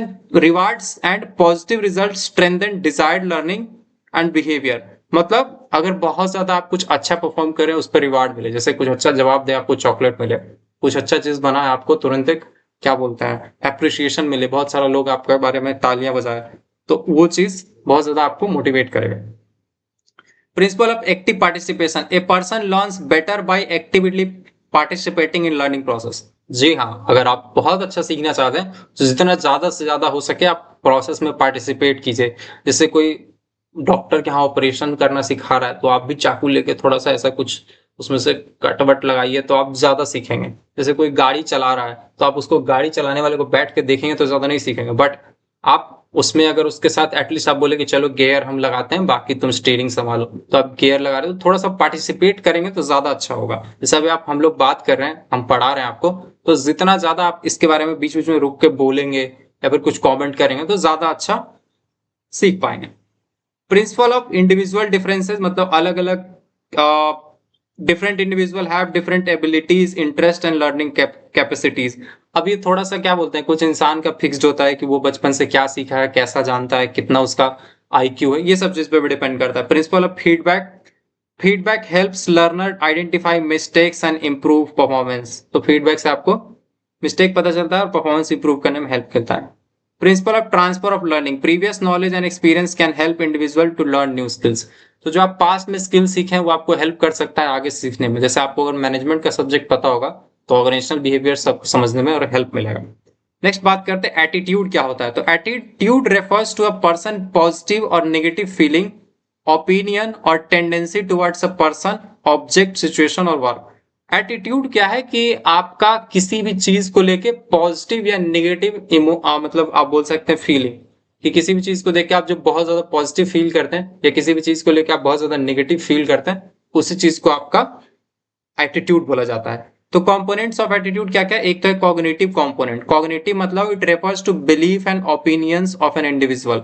and positive result strengthen desired learning and behaviour. मतलब अगर बहुत ज्यादा आप कुछ अच्छा परफॉर्म करें उस पर रिवार्ड मिले, जैसे कुछ अच्छा जवाब दे आपको चॉकलेट मिले, कुछ अच्छा चीज बनाए आपको तुरंत एक क्या बोलते हैं एप्रिसिएशन मिले, बहुत सारा लोग आपके बारे में तालियां बजाए, तो वो चीज बहुत ज्यादा आपको मोटिवेट करेगा। Principle of active participation, a person learns better by actively participating in learning process. जी हाँ, अगर आप बहुत अच्छा सीखना चाहते हैं तो जितना ज्यादा से ज्यादा हो सके आप प्रोसेस में पार्टिसिपेट कीजिए। जैसे कोई डॉक्टर के यहाँ ऑपरेशन करना सिखा रहा है तो आप भी चाकू लेके थोड़ा सा ऐसा कुछ उसमें से कट वट लगाइए तो आप ज्यादा सीखेंगे। जैसे कोई गाड़ी चला रहा है तो आप उसको गाड़ी चलाने वाले को बैठ के देखेंगे तो ज्यादा नहीं सीखेंगे, बट आप उसमें अगर उसके साथ एटलीस्ट आप बोले कि चलो गियर हम लगाते हैं बाकी तुम स्टीयरिंग संभालो, तो आप गियर लगा रहे हो, थोड़ा सा पार्टिसिपेट करेंगे तो ज्यादा अच्छा होगा। जैसे अभी आप हम लोग बात कर रहे हैं, हम पढ़ा रहे हैं आपको, तो जितना ज्यादा आप इसके बारे में बीच बीच में रुक के बोलेंगे या फिर कुछ कमेंट करेंगे तो ज्यादा अच्छा सीख पाएंगे। प्रिंसिपल ऑफ इंडिविजुअल डिफरेंसेस, मतलब अलग अलग different individual have different abilities, interest and learning capacities. अब ये थोड़ा सा क्या बोलते हैं, कुछ इंसान का फिक्स्ड होता है कि वो बचपन से क्या सीखा है, कैसा जानता है, कितना उसका आईक्यू है, ये सब चीज पे भी डिपेंड करता है। Principle of feedback, feedback helps learner identify mistakes and improve performance. तो फीडबैक से आपको मिस्टेक पता चलता है और परफॉर्मेंस इंप्रूव करने में हेल्प करता है। Principle of transfer of learning, previous knowledge and experience can help individual to learn new skills. तो जो आप पास्ट में स्किल सीखे हैं वो आपको हेल्प कर सकता है आगे सीखने में। जैसे आपको अगर मैनेजमेंट का सब्जेक्ट पता होगा तो ऑर्गेनाइजेशनल बिहेवियर सब समझने में और हेल्प मिलेगा। नेक्स्ट बात करते हैं एटीट्यूड क्या होता है। तो attitude refers to a person positive और नेगेटिव फीलिंग, ओपिनियन और tendency towards a person, object, situation और वर्क। एटीट्यूड क्या है कि आपका किसी भी चीज को लेके पॉजिटिव या नेगेटिव मतलब आप बोल सकते हैं फीलिंग, कि किसी भी चीज को देख के आप जो बहुत ज्यादा पॉजिटिव फील करते हैं या किसी भी चीज को लेके आप बहुत ज्यादा नेगेटिव फील करते हैं, उसी चीज को आपका एटीट्यूड बोला जाता है। तो कंपोनेंट्स ऑफ एटीट्यूड क्या क्या है, एक तो है कॉग्निटिव कंपोनेंट। कॉग्निटिव मतलब it refers to belief and opinions of an individual.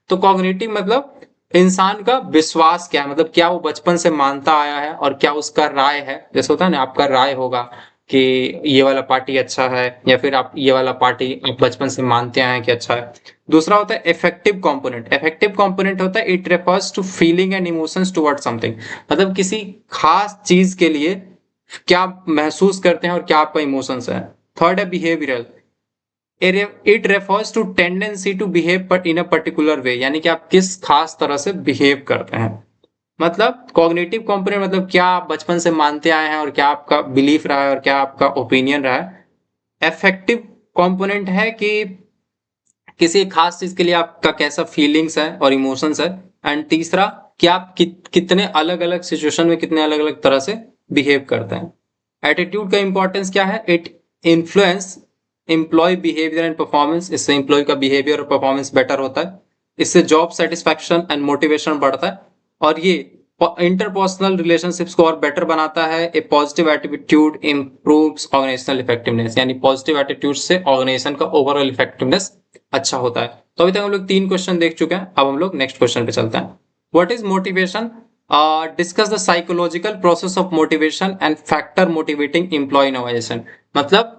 तो कॉग्निटिव मतलब इंसान का विश्वास क्या है, मतलब क्या वो बचपन से मानता आया है और क्या उसका राय है। जैसे होता है ना आपका राय होगा, कि ये वाला पार्टी अच्छा है, या फिर आप ये वाला पार्टी आप बचपन से मानते आए हैं कि अच्छा है। दूसरा होता है इफेक्टिव कंपोनेंट। इफेक्टिव कंपोनेंट होता है it refers to feeling and emotions toward something, मतलब किसी खास चीज के लिए क्या आप महसूस करते हैं और क्या आपका इमोशंस है। थर्ड है behavioural. It refers to tendency to behave but in a particular way, यानी कि आप किस खास तरह से बिहेव करते हैं। मतलब कॉग्निटिव कंपोनेंट मतलब क्या आप बचपन से मानते आए हैं और क्या आपका बिलीफ रहा है और क्या आपका ओपिनियन रहा है। अफेक्टिव कंपोनेंट है कि किसी खास चीज के लिए आपका कैसा फीलिंग्स है और इमोशंस है। एंड तीसरा कि आप कितने अलग अलग सिचुएशन में कितने अलग अलग तरह से बिहेव करते हैं। एटीट्यूड का इंपॉर्टेंस क्या है, it influence employ behaviour and performance, इससे एम्प्लॉय का बिहेवियर और परफॉर्मेंस बेटर होता है, इससे जॉब सेटिस्फैक्शन एंड मोटिवेशन बढ़ता है, और ये इंटरपर्सनल रिलेशनशिप्स को और बेटर बनाता है। A positive attitude improves organisational effectiveness, यानी पॉजिटिव एटीट्यूड से ऑर्गेनाइजेशन का ओवरऑल इफेक्टिवनेस अच्छा होता है। तो अभी तक हम लोग 3 क्वेश्चन देख चुके हैं, अब हम लोग नेक्स्ट क्वेश्चन पे चलते हैं। What is motivation? Discuss the psychological process of motivation and factor motivating employ in organisation, मतलब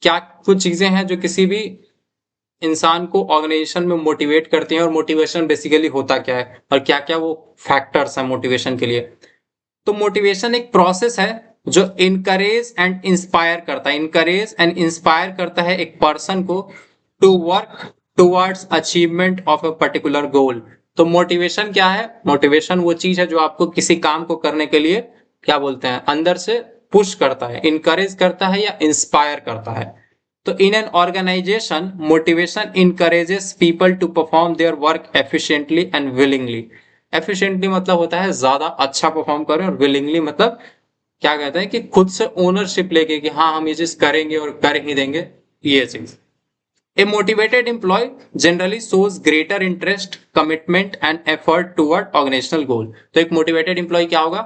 क्या कुछ चीजें हैं जो किसी भी इंसान को ऑर्गेनाइजेशन में मोटिवेट करती हैं, और मोटिवेशन बेसिकली होता क्या है और क्या क्या वो फैक्टर्स हैं मोटिवेशन के लिए। तो मोटिवेशन एक प्रोसेस है जो इनकरेज एंड इंस्पायर करता है एक पर्सन को to work towards achievement of a particular goal. तो मोटिवेशन क्या है? मोटिवेशन वो चीज है जो आपको किसी काम को करने के लिए क्या बोलते हैं, अंदर से पुश करता है, इनकरेज करता है या इंस्पायर करता है। तो in an organisation motivation encourages people to perform their work efficiently and willingly. Efficiently मतलब होता है ज्यादा अच्छा परफॉर्म करें, और विलिंगली मतलब क्या कहते हैं कि खुद से ओनरशिप लेके कि हाँ हम ये चीज करेंगे और कर ही देंगे, ये चीज। A motivated employee generally shows greater interest, commitment and effort toward organisational goal. तो एक मोटिवेटेड एम्प्लॉय क्या होगा,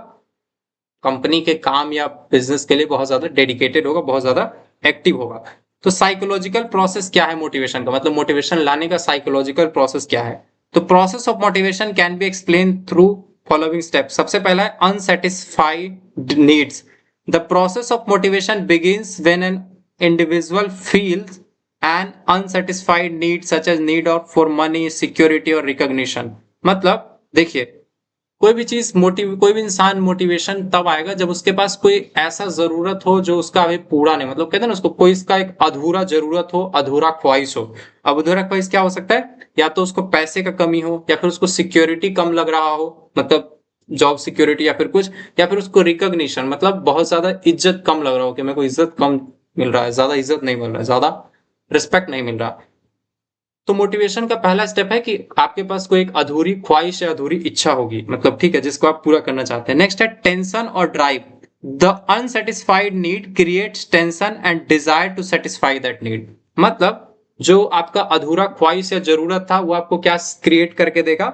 कंपनी के काम या बिजनेस के लिए बहुत ज्यादा डेडिकेटेड होगा, बहुत ज्यादा एक्टिव होगा। तो साइकोलॉजिकल प्रोसेस क्या है मोटिवेशन का, मतलब मोटिवेशन लाने का साइकोलॉजिकल प्रोसेस क्या है। तो process of motivation can be explain through following step. सबसे पहला है unsatisfied needs. The process of motivation begins when an individual feels an unsatisfied need such as need of for money, security और recognition. मतलब देखिए, कोई भी इंसान motivation तब आएगा जब उसके पास कोई ऐसा जरूरत हो जो उसका अभी पूरा नहीं, मतलब कहते हैं ना उसको, कोई इसका एक अधूरा जरूरत हो, अधूरा ख्वाहिश हो। अब अधूरा ख्वाहिश क्या हो सकता है, या तो उसको पैसे का कमी हो, या फिर उसको सिक्योरिटी कम लग रहा हो, मतलब जॉब सिक्योरिटी, या फिर कुछ, या फिर उसको रिकॉग्निशन मतलब बहुत ज्यादा इज्जत कम लग रहा हो कि मेरे को इज्जत कम मिल रहा है, ज्यादा इज्जत नहीं मिल रहा है, ज्यादा रिस्पेक्ट नहीं मिल रहा। तो मोटिवेशन का पहला स्टेप है कि आपके पास कोई एक अधूरी ख्वाहिश या अधूरी इच्छा होगी, मतलब ठीक है, जिसको आप पूरा करना चाहते हैं। नेक्स्ट है टेंशन और drive. The unsatisfied need creates tension and desire to satisfy that need. मतलब जो आपका अधूरा ख्वाहिश या जरूरत था वो आपको क्या क्रिएट करके देगा,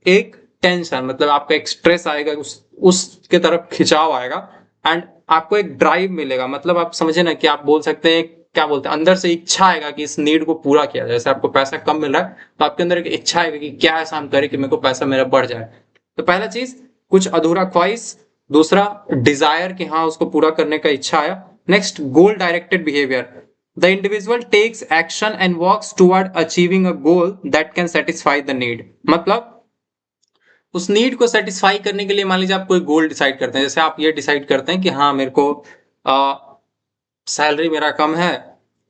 एक टेंशन, मतलब आपका एक स्ट्रेस आएगा, उसके तरफ खिंचाव आएगा, एंड आपको एक ड्राइव मिलेगा, मतलब आप समझे ना कि आप बोल सकते हैं, क्या बोलते हैं, अंदर से इच्छा आएगा कि इस नीड को पूरा किया जाए। जैसे आपको पैसा कम मिल रहा है तो आपके अंदर एक इच्छा आएगी कि क्या ऐसा हम करें कि मेरे को पैसा मेरा बढ़ जाए। तो पहला चीज कुछ अधूरा ख्वाहिश, दूसरा डिजायर कि हाँ उसको पूरा करने का इच्छा आया। Next goal directed behaviour. The individual takes action and works toward achieving a goal that can satisfy the need. मतलब उस नीड को सेटिस्फाई करने के लिए मान लीजिए आप कोई गोल डिसाइड करते हैं, जैसे आप ये डिसाइड करते हैं कि हाँ मेरे को सैलरी मेरा कम है,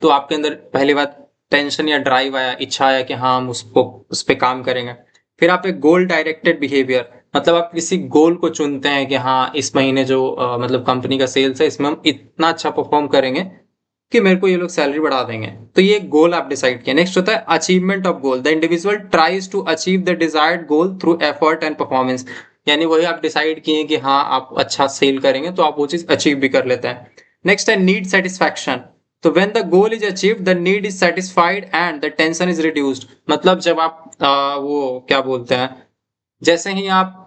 तो आपके अंदर पहली बात टेंशन या ड्राइव आया, इच्छा आया कि हाँ हम उसको उस पर काम करेंगे। फिर आप एक गोल डायरेक्टेड बिहेवियर, मतलब आप किसी गोल को चुनते हैं कि हाँ इस महीने जो मतलब कंपनी का सेल्स है इसमें हम इतना अच्छा परफॉर्म करेंगे कि मेरे को ये लोग सैलरी बढ़ा देंगे। तो ये गोल आप डिसाइड किया। नेक्स्ट होता है achievement of goal. The individual tries to achieve the desired goal through effort and performance. यानी वही आप डिसाइड किए कि हाँ आप अच्छा सेल करेंगे तो आप वो चीज अचीव भी कर लेते हैं। नेक्स्ट है नीड सेटिस्फैक्शन। तो when the goal is achieved the need is satisfied and the tension is reduced. मतलब जब आप वो क्या बोलते हैं, जैसे ही आप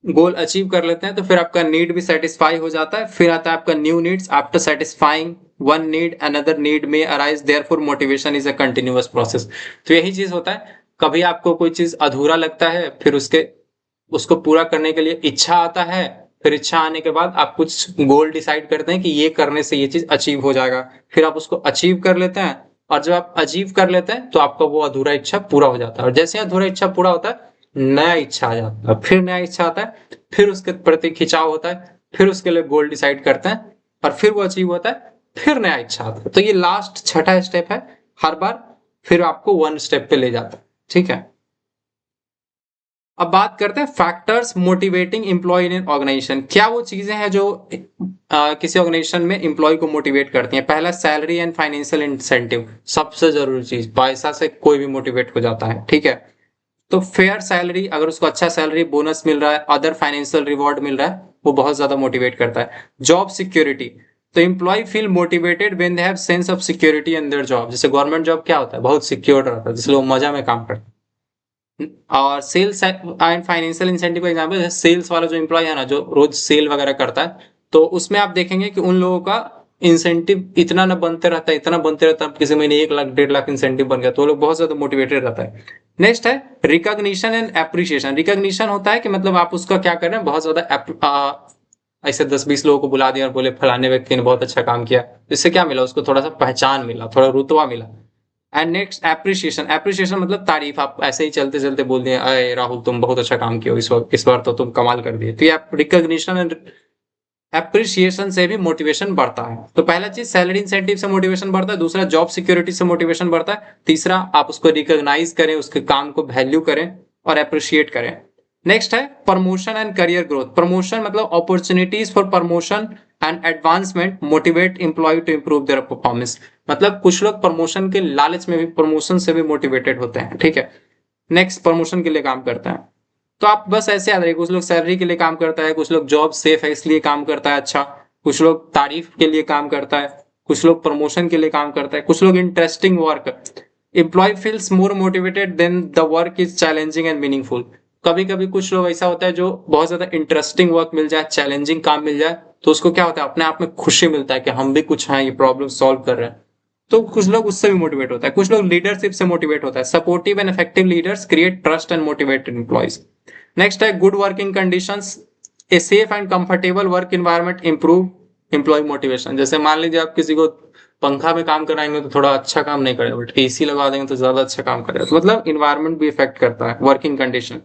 गोल अचीव कर लेते हैं तो फिर आपका नीड भी सेटिस्फाई हो जाता है, फिर आता है आपका new needs. After satisfying one need another need may arise, therefore motivation is a continuous process. तो यही चीज होता है, कभी आपको कोई चीज अधूरा लगता है, फिर उसको पूरा करने के लिए इच्छा आता है, फिर इच्छा आने के बाद आप कुछ गोल डिसाइड करते हैं कि ये करने से ये चीज अचीव हो जाएगा, फिर आप उसको अचीव कर लेते हैं, और जब आप अचीव कर लेते हैं तो आपका वो अधूरा इच्छा पूरा हो जाता है, और जैसे अधूरा इच्छा पूरा होता है नया इच्छा आ जाता है, फिर नया इच्छा आता है, फिर उसके प्रति खिंचाव होता है, फिर उसके लिए गोल डिसाइड करते हैं, और फिर वो अचीव होता है, फिर नया इच्छा आता है। तो ये लास्ट छठा स्टेप है हर बार, फिर आपको वन स्टेप पे ले जाता है। ठीक है, अब बात करते हैं factors motivating employ in organisation. क्या वो चीजें हैं जो किसी ऑर्गेनाइजेशन में एम्प्लॉय को मोटिवेट करती हैं? पहला, सैलरी एंड फाइनेंशियल इंसेंटिव, सबसे जरूरी चीज, पैसा से कोई भी मोटिवेट हो जाता है। ठीक है, तो फेयर सैलरी, अगर उसको अच्छा सैलरी बोनस मिल रहा है, अदर फाइनेंशियल रिवॉर्ड मिल रहा है, वो बहुत ज्यादा मोटिवेट करता है। जॉब सिक्योरिटी, तो employ feel motivated when they have sense of security in their job. जैसे गवर्नमेंट जॉब क्या होता है, बहुत सिक्योर रहता है, जिसलिए वो मजा में काम करते हैं। और सेल्स एंड फाइनेंशियल इंसेंटिव का एग्जांपल, सेल्स वाला जो एम्प्लॉय है ना, जो रोज सेल वगैरह करता है, तो उसमें आप देखेंगे कि उन लोगों का इंसेंटिव इतना ना बनते रहता है, इतना बनते रहता है, किसी महीने 1 लाख 1.5 लाख इंसेंटिव बन गया तो वो लोग बहुत ज्यादा मोटिवेटेड रहता है। नेक्स्ट है रिकॉग्निशन एंड एप्रिसिएशन। रिकॉग्निशन होता है कि मतलब आप उसका क्या कर रहे हैं, बहुत ज्यादा ऐसे 10-20 लोगों को बुला दिया और बोले फलाने व्यक्ति ने बहुत अच्छा काम किया, इससे क्या मिला, उसको थोड़ा सा पहचान मिला, थोड़ा रुतबा मिला। एंड नेक्स्ट एप्रिसिएशन, एप्रिसिएशन मतलब तारीफ, आप ऐसे ही चलते चलते बोल दिए अरे राहुल तुम बहुत अच्छा काम किया इस वक्त, इस बार तो तुम कमाल कर दिए, तो ये रिकॉग्निशन एंड एप्रिसिएशन से भी मोटिवेशन बढ़ता है। तो पहला चीज सैलरी इंसेंटिव से मोटिवेशन बढ़ता है, दूसरा जॉब सिक्योरिटी से मोटिवेशन बढ़ता है, तीसरा आप उसको रिकॉग्नाइज करें, उसके काम को वैल्यू करें और अप्रिशिएट करें। नेक्स्ट है promotion and career growth. Promotion मतलब opportunities for promotion and advancement motivate employee to improve their performance. मतलब कुछ लोग प्रमोशन के लालच में भी, प्रमोशन से भी मोटिवेटेड होते हैं। ठीक है, नेक्स्ट प्रमोशन के लिए काम करता है। तो आप बस ऐसे याद रखिए, कुछ लोग सैलरी के लिए काम करता है, कुछ लोग जॉब सेफ है इसलिए काम करता है अच्छा, कुछ लोग तारीफ के लिए काम करता है, कुछ लोग प्रमोशन के लिए काम करता है, कुछ लोग interesting work. Employ feels more motivated then the work is challenging and meaningful. कभी कभी कुछ लोग ऐसा होता है जो बहुत ज्यादा इंटरेस्टिंग वर्क मिल जाए, चैलेंजिंग काम मिल जाए, तो उसको क्या होता है, अपने आप में खुशी मिलता है कि हम भी कुछ हैं, ये प्रॉब्लम सॉल्व कर रहे हैं। तो कुछ लोग उससे भी मोटिवेट होता है, कुछ लोग लीडरशिप से मोटिवेट होता है। Supportive and effective leaders create trust and motivated employees. Next है good working conditions, a safe and comfortable work environment improve employee motivation. जैसे मान लीजिए आप किसी को पंखा में काम कराएंगे तो थोड़ा अच्छा काम नहीं करेगा, बट एसी लगा देंगे तो ज्यादा अच्छा काम करेगा। तो मतलब इन्वायरमेंट भी इफेक्ट करता है, working condition.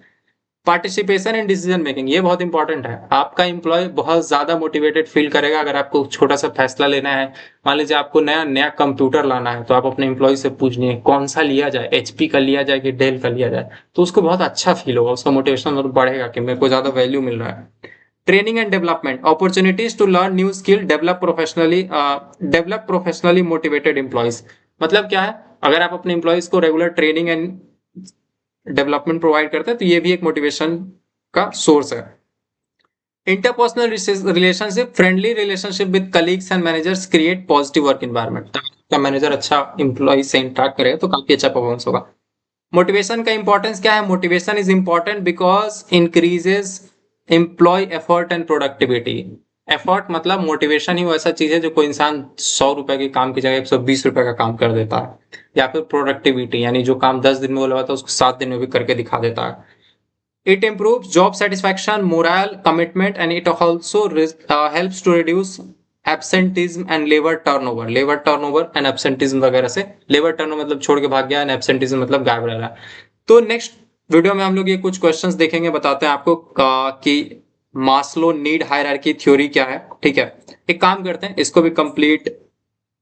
Participation in decision making, ये बहुत इंपॉर्टेंट है। आपका एम्प्लॉय बहुत ज्यादा मोटिवेटेड फील करेगा अगर आपको छोटा सा फैसला लेना है। मान लीजिए आपको नया नया कंप्यूटर लाना है, तो आप अपने एम्प्लॉय से पूछिए कौन सा लिया जाए, एचपी का लिया जाए कि डेल का लिया जाए, तो उसको बहुत अच्छा फील होगा, उसका मोटिवेशन और बढ़ेगा कि मेरे को ज्यादा वैल्यू मिल रहा है। Training and development, opportunities to learn new skill, develop professionally motivated employees. मतलब क्या है, अगर आप अपने एम्प्लॉयज को regular training and development provide करते हैं तो ये भी एक मोटिवेशन का सोर्स है। Interpersonal relationship, friendly relationship with colleagues and managers create positive work environment. का मैनेजर अच्छा इंप्लॉय से इंटरेक्ट करेगा तो काफी अच्छा परफॉर्मेंस होगा। मोटिवेशन का इंपॉर्टेंस क्या है? Motivation is important because increases employ effort and productivity. Effort मतलब मोटिवेशन ही वो ऐसा चीज है जो कोई इंसान 100 रुपए के काम की जगह 120 रुपए का काम कर देता है। या फिर प्रोडक्टिविटी यानी जो काम 10 दिन में बोला था उसको 7 दिन में भी करके दिखा देता है। It improves job satisfaction, morale, commitment, and it also helps to reduce absenteeism and labor turnover. Labor turnover and absenteeism वगैरह से, labor turnover मतलब छोड़ के भाग गया, and absenteeism मतलब गायब रह रहा है। तो नेक्स्ट वीडियो में हम लोग ये कुछ क्वेश्चंस देखेंगे, बताते हैं आपको कि मास्लो नीड हायरार्की थ्योरी क्या है। ठीक है, एक काम करते हैं, इसको भी कंप्लीट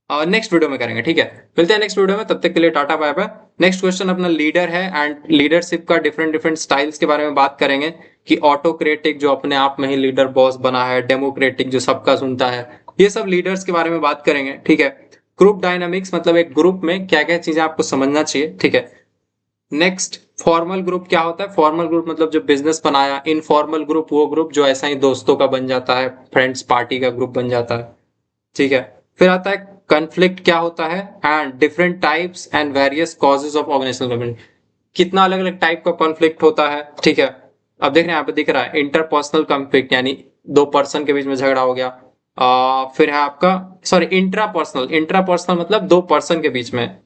नेक्स्ट वीडियो में करेंगे। ठीक है, मिलते हैं नेक्स्ट वीडियो में, तब तक के लिए tata bye bye. Next question अपना लीडर है एंड लीडरशिप का डिफरेंट डिफरेंट स्टाइल्स के बारे में बात करेंगे कि ऑटोक्रेटिक जो अपने आप में ही लीडर बॉस बना है, डेमोक्रेटिक जो सबका सुनता है, ये सब लीडर्स के बारे में बात करेंगे। ठीक है, ग्रुप डायनामिक्स मतलब एक ग्रुप में क्या क्या चीजें आपको समझना चाहिए। ठीक है, नेक्स्ट फॉर्मल ग्रुप क्या होता है? फॉर्मल ग्रुप मतलब जो बिजनेस बनाया। इनफॉर्मल ग्रुप वो ग्रुप जो ऐसा ही दोस्तों का बन जाता है, फ्रेंड्स पार्टी का ग्रुप बन जाता है। ठीक है, फिर आता है कन्फ्लिक्ट क्या होता है and different types and various causes of organisational conflict. कितना अलग अलग टाइप का कॉन्फ्लिक्ट होता है। ठीक है, अब देख रहे हैं यहाँ पे दिख रहा है इंटरपर्सनल कॉन्फ्लिक्ट यानी 2 पर्सन के बीच में झगड़ा हो गया। फिर है आपका सॉरी इंट्रापर्सनल, इंट्रापर्सनल मतलब 2 पर्सन के बीच में।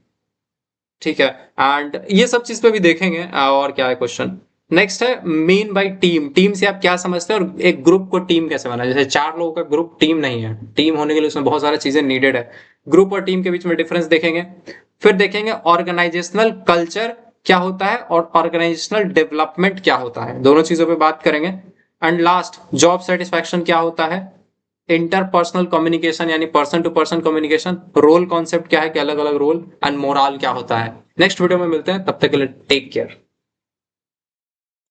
ठीक है, एंड ये सब चीज पे भी देखेंगे। और क्या है क्वेश्चन, नेक्स्ट है मीन बाय टीम। टीम से आप क्या समझते हैं और एक ग्रुप को टीम कैसे बना, जैसे 4 लोगों का ग्रुप टीम नहीं है, टीम होने के लिए उसमें बहुत सारी चीजें नीडेड है। ग्रुप और टीम के बीच में डिफरेंस देखेंगे। फिर देखेंगे ऑर्गेनाइजेशनल कल्चर क्या होता है और ऑर्गेनाइजेशनल डेवलपमेंट क्या होता है, दोनों चीजों पे बात करेंगे। एंड लास्ट जॉब सेटिस्फैक्शन क्या होता है, इंटरपर्सनल कम्युनिकेशन यानी person to person communication, role concept क्या है कि अलग अलग रोल, एंड मोरल क्या होता है। नेक्स्ट वीडियो में मिलते हैं, तब तक के लिए टेक केयर।